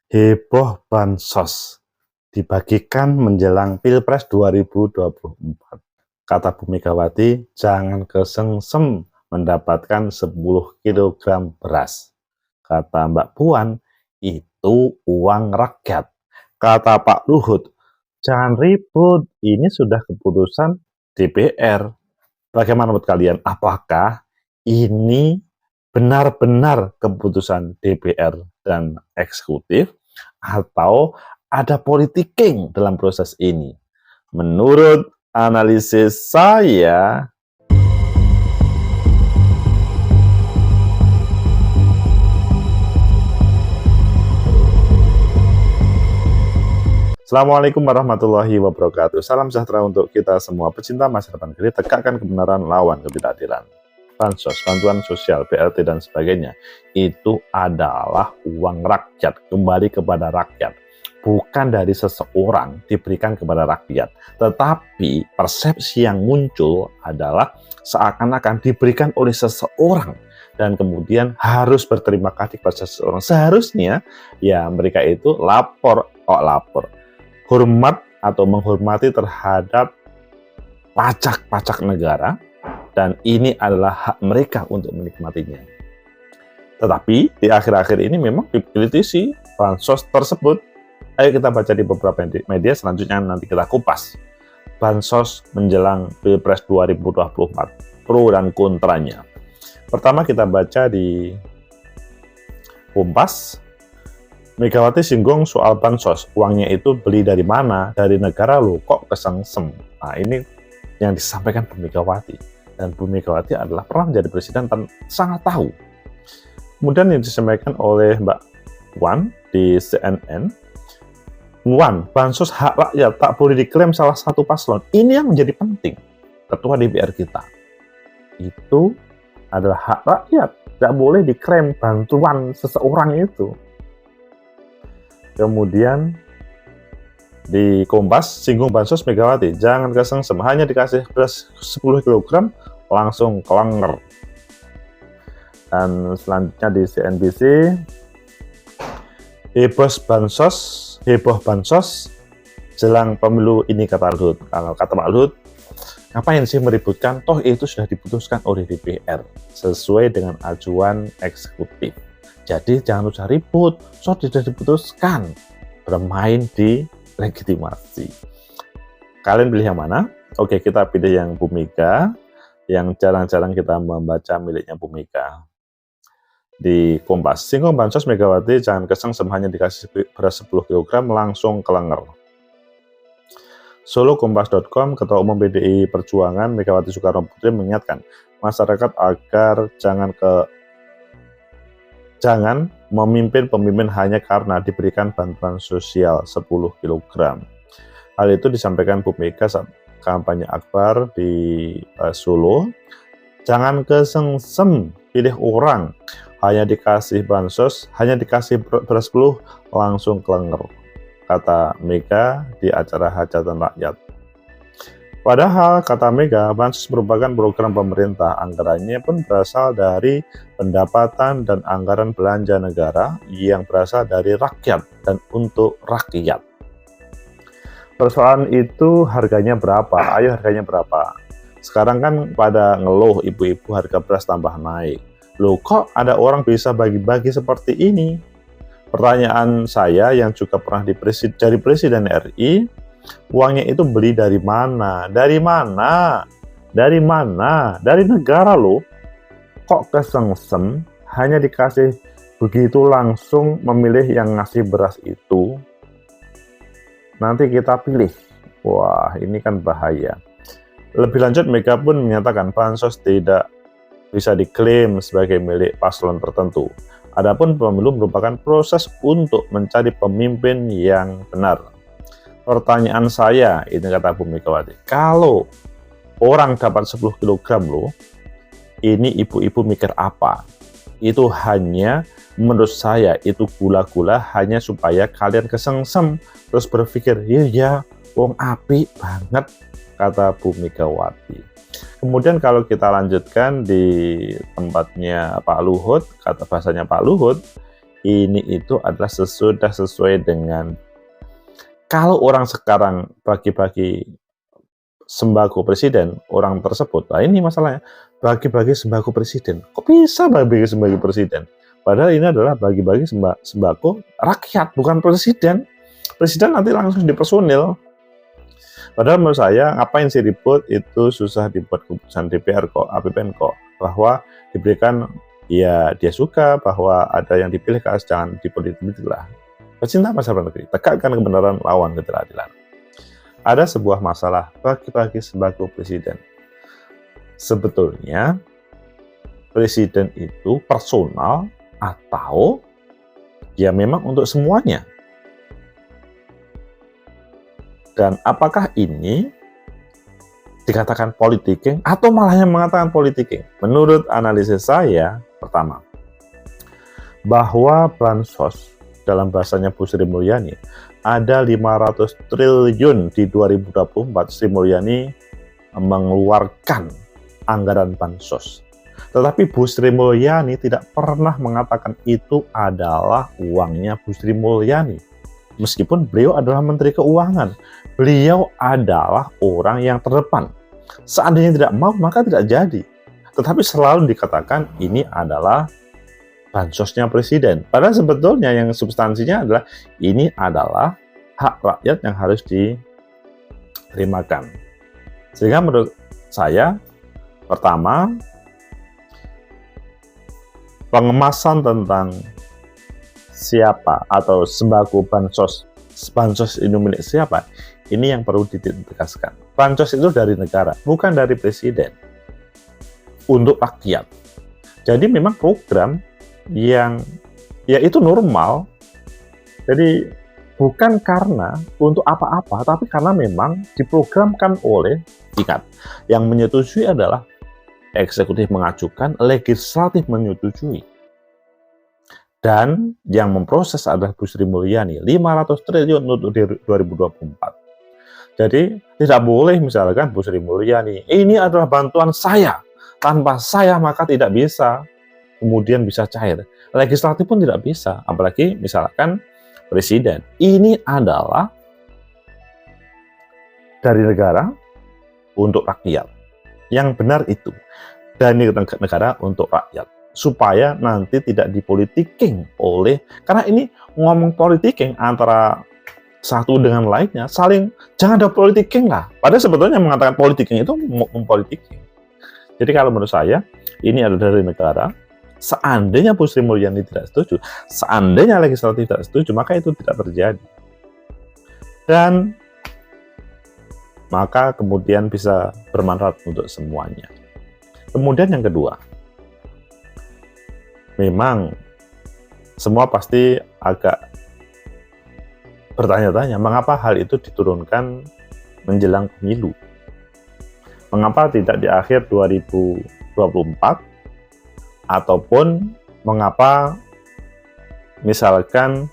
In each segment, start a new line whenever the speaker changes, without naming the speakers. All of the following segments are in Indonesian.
Heboh bansos dibagikan menjelang Pilpres 2024. Kata Bu Megawati, jangan kesengsem mendapatkan 10 kilogram beras. Kata Mbak Puan, itu uang rakyat. Kata Pak Luhut, jangan ribut, ini sudah keputusan DPR. Bagaimana menurut kalian? Apakah ini benar-benar keputusan DPR dan eksekutif atau ada politicking dalam proses ini? Menurut analisis saya, Assalamualaikum warahmatullahi wabarakatuh. Salam sejahtera untuk kita semua pecinta masa depan kiri, tegakkan kebenaran, lawan ketidakadilan. Bansos, bantuan sosial, BLT dan sebagainya, itu adalah uang rakyat, kembali kepada rakyat. Bukan dari seseorang diberikan kepada rakyat, tetapi persepsi yang muncul adalah seakan-akan diberikan oleh seseorang dan kemudian harus berterima kasih kepada seseorang. Seharusnya ya mereka itu lapor, hormat atau menghormati terhadap pajak-pajak negara, dan ini adalah hak mereka untuk menikmatinya. Tetapi di akhir-akhir ini memang dikritisi bansos tersebut. Ayo kita baca di beberapa media, selanjutnya nanti kita kupas bansos menjelang Pilpres 2024, pro dan kontranya. Pertama kita baca di Kompas. Megawati singgung soal bansos, uangnya itu beli dari mana? Dari negara loh, kok kesengsem? Nah ini yang disampaikan Bu Megawati. Dan Bu Megawati adalah pernah menjadi presiden dan sangat tahu. Kemudian yang disampaikan oleh Mbak Puan di CNN, Puan, bansos hak rakyat tak boleh diklaim salah satu paslon. Ini yang menjadi penting. Ketua DPR kita. Itu adalah hak rakyat. Tidak boleh diklaim bantuan seseorang itu. Kemudian di Kompas, singgung bansos Megawati, jangan kesengsem, hanya dikasih beras 10 kg langsung kelenger. Dan selanjutnya di CNBC, heboh bansos jelang pemilu ini, kata Luhut. Kalau kata Pak Luhut, ngapain sih meributkan, toh itu sudah diputuskan oleh DPR sesuai dengan ajuan eksekutif. Jadi jangan usah ribut, sudah diputuskan, bermain di legitimasi. Kalian pilih yang mana? Oke, kita pilih yang Bu Mega, yang jarang-jarang kita membaca miliknya Bu Mega. Di Kompas, singgung bansos Megawati, jangan kesengsem, hanya dikasih beras 10 kg langsung kelenger. Solo Kompas.com, Ketua Umum PDI Perjuangan Megawati Soekarno Putri mengingatkan masyarakat agar jangan memimpin pemimpin hanya karena diberikan bantuan sosial 10 kg. Hal itu disampaikan Bu Mega saat kampanye akbar di Solo. Jangan kesengsem pilih orang, hanya dikasih bansos, hanya dikasih beras 10 langsung kelenger, kata Mega di acara hajatan rakyat. Padahal, kata Mega, bansos merupakan program pemerintah, anggarannya pun berasal dari pendapatan dan anggaran belanja negara yang berasal dari rakyat dan untuk rakyat. Persoalan itu harganya berapa? Ayo harganya berapa? Sekarang kan pada ngeluh ibu-ibu harga beras tambah naik. Loh kok ada orang bisa bagi-bagi seperti ini? Pertanyaan saya yang juga pernah jadi presiden RI, uangnya itu beli dari mana? Dari mana? Dari mana? Dari negara loh. Kok kesengsem hanya dikasih begitu langsung memilih yang ngasih beras itu? Nanti kita pilih. Wah, ini kan bahaya. Lebih lanjut, Mega pun menyatakan bansos tidak bisa diklaim sebagai milik paslon tertentu. Adapun pemilu merupakan proses untuk mencari pemimpin yang benar. Pertanyaan saya, ini kata Bu Megawati, kalau orang dapat 10 kg loh, ini ibu-ibu mikir apa? Itu hanya, menurut saya, itu gula-gula hanya supaya kalian kesengsem, terus berpikir, ya, wong apik banget, kata Bu Megawati. Kemudian kalau kita lanjutkan di tempatnya Pak Luhut, kata bahasanya Pak Luhut, ini itu adalah sesuai dengan kalau orang sekarang bagi-bagi sembako presiden, orang tersebut, nah ini masalahnya, bagi-bagi sembako presiden. Kok bisa bagi-bagi sembako presiden? Padahal ini adalah bagi-bagi sembako rakyat, bukan presiden. Presiden nanti langsung dipersonil. Padahal menurut saya, ngapain sih ribut, itu susah dibuat keputusan DPR kok, APBN kok, bahwa diberikan, ya dia suka, bahwa ada yang dipilih, jangan dipolitik lah. Pecinta masyarakat negeri, tegakkan kebenaran, lawan ketidakadilan. Ada sebuah masalah bagi-bagi sembako presiden. Sebetulnya presiden itu personal atau ya memang untuk semuanya. Dan apakah ini dikatakan politicking atau malah yang mengatakan politicking? Menurut analisis saya, pertama, bahwa bansos dalam bahasanya Bu Sri Mulyani ada 500 triliun di 2024, Sri Mulyani mengeluarkan anggaran bansos. Tetapi Bu Sri Mulyani tidak pernah mengatakan itu adalah uangnya Bu Sri Mulyani. Meskipun beliau adalah Menteri Keuangan, beliau adalah orang yang terdepan. Seandainya tidak mau, maka tidak jadi. Tetapi selalu dikatakan ini adalah bansosnya presiden. Padahal sebetulnya yang substansinya adalah ini adalah hak rakyat yang harus diterimakan. Sehingga menurut saya, pertama, pengemasan tentang siapa atau sembako bansos ini milik siapa, ini yang perlu ditegaskan. Bansos itu dari negara, bukan dari presiden, untuk rakyat. Jadi memang program yang ya itu normal, jadi bukan karena untuk apa-apa, tapi karena memang diprogramkan oleh, ingat, yang menyetujui adalah eksekutif mengajukan, legislatif menyetujui, dan yang memproses adalah Bu Sri Mulyani. 500 triliun untuk 2024. Jadi tidak boleh misalkan Bu Sri Mulyani, ini adalah bantuan saya, tanpa saya maka tidak bisa, kemudian bisa cair. Legislatif pun tidak bisa, apalagi misalkan presiden. Ini adalah dari negara untuk rakyat. Yang benar itu, dari negara untuk rakyat. Supaya nanti tidak dipolitiking oleh, karena ini ngomong politiking antara satu dengan lainnya, saling, jangan ada politiking lah. Padahal sebetulnya mengatakan politiking itu mempolitiking. Jadi kalau menurut saya, ini adalah dari negara. Seandainya Bu Sri Mulyani tidak setuju, seandainya legislatif tidak setuju, maka itu tidak terjadi. Dan maka kemudian bisa bermanfaat untuk semuanya. Kemudian yang kedua, memang semua pasti agak bertanya-tanya, mengapa hal itu diturunkan menjelang pemilu? Mengapa tidak di akhir 2024? Ataupun mengapa misalkan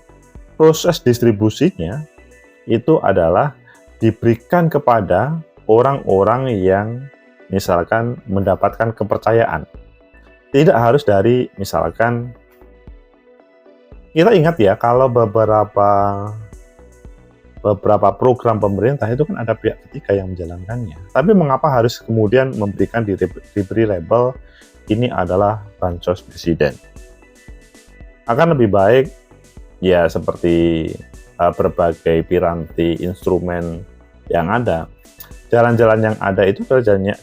proses distribusinya itu adalah diberikan kepada orang-orang yang misalkan mendapatkan kepercayaan. Tidak harus dari misalkan, kita ingat ya, kalau beberapa program pemerintah itu kan ada pihak ketiga yang menjalankannya. Tapi mengapa harus kemudian diberi label ini adalah bansos presiden? Akan lebih baik ya seperti berbagai piranti instrumen yang ada. Jalan-jalan yang ada itu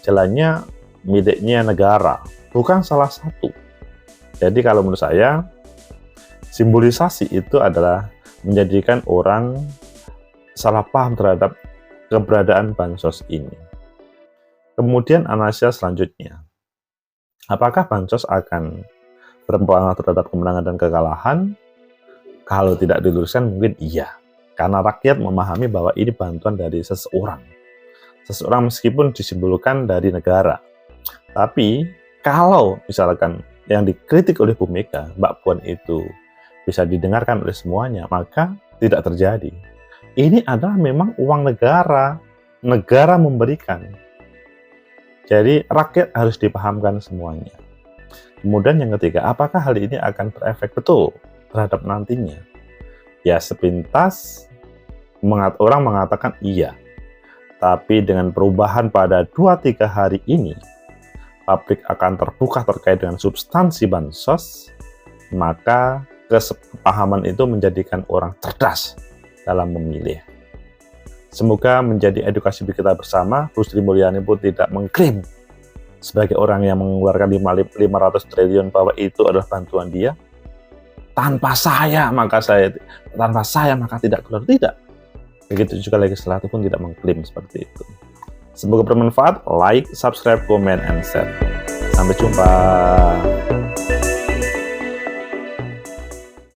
jalannya miliknya negara, bukan salah satu. Jadi kalau menurut saya, simbolisasi itu adalah menjadikan orang salah paham terhadap keberadaan bansos ini. Kemudian analisa selanjutnya, apakah bansos akan berpengaruh terhadap kemenangan dan kekalahan? Kalau tidak diluruskan mungkin iya, karena rakyat memahami bahwa ini bantuan dari seseorang meskipun disimbolkan dari negara. Tapi kalau misalkan yang dikritik oleh Bu Mega, Mbak Puan itu bisa didengarkan oleh semuanya, maka tidak terjadi. Ini adalah memang uang negara, negara memberikan. Jadi rakyat harus dipahamkan semuanya. Kemudian yang ketiga, apakah hal ini akan berefek? Betul. terhadap nantinya? Ya sepintas orang mengatakan iya. Tapi dengan perubahan pada 2-3 hari ini, publik akan terbuka terkait dengan substansi bansos, maka kesepahaman itu menjadikan orang cerdas dalam memilih. Semoga menjadi edukasi bagi kita bersama. Bu Sri Mulyani pun tidak mengklaim sebagai orang yang mengeluarkan 500 triliun bahwa itu adalah bantuan dia. Tanpa saya maka tidak keluar, tidak. Begitu juga legislatif pun tidak mengklaim seperti itu. Semoga bermanfaat. Like, subscribe, comment, and share. Sampai jumpa.